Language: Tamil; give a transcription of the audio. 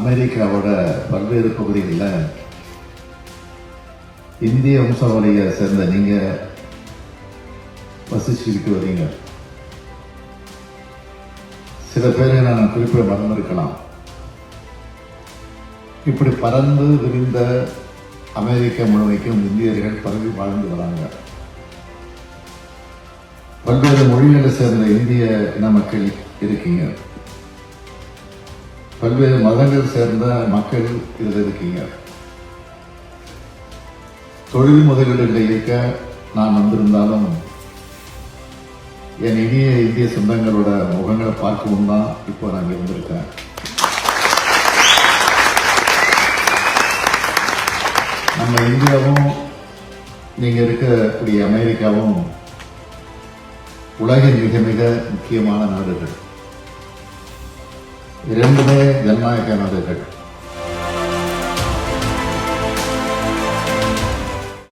அமெரிக்காவோட பல்வேறு பகுதிகளில் இந்திய வம்சாவளியை சேர்ந்த நீங்க வசிச்சுக்கிட்டு வரீங்க. சில பேரை நான் குறிப்பிட மறந்திருக்கலாம். இப்படி பறந்து விரிந்த அமெரிக்கா முழுமைக்கும் இந்தியர்கள் பரவி வாழ்ந்து வராங்க. பல்வேறு மொழிகளை சேர்ந்த இந்திய இன மக்கள் இருக்கீங்க. பல்வேறு மதங்கள் சேர்ந்த மக்கள் இதில் இருக்கீங்க. தொழில் முதலீடுகளை இயக்க நான் வந்திருந்தாலும் என் இனிய இந்திய சொந்தங்களோட முகங்களை பார்க்கவும் தான் இப்போ நான் இருந்திருக்கேன். நம்ம இந்தியாவும் நீங்க இருக்கக்கூடிய அமெரிக்காவும் உலகின் மிக மிக முக்கியமான நாடுகள். இரண்டுமே ஜனநாயக நாடுகள்.